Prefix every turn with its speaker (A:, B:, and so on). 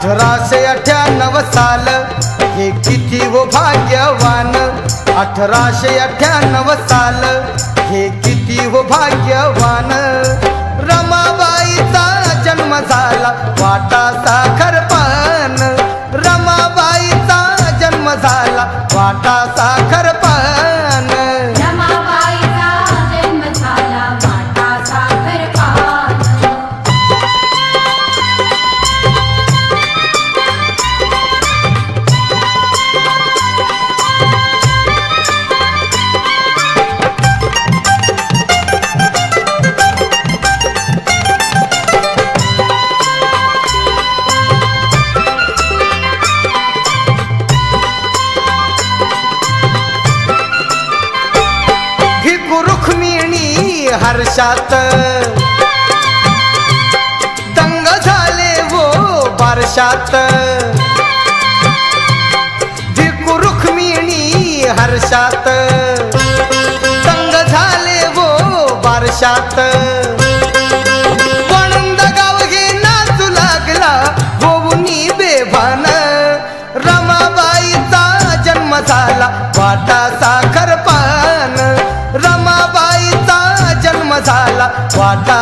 A: 1898 साल हे किती वो भाग्यवान, 1898 साल हे किती वो भाग्यवान. रमाबाईचा जन्म झाला वाटा साखरपान, रमाबाईचा जन्म झाला वाटा साखरपान.
B: रमाबाईचा जन्म झाला वाटा साखरपान.
A: हर्षात दंग झाले वो बारशात, भिकू रुक्मिणी हर्षात दंग झाले वो बारशात. वणंद गाव हे नाचू लागला होऊनी बेभान, रमाबाईचा जन्म झाला वाटा साखरपान, रमाबाईचा जन्म झाला वाटा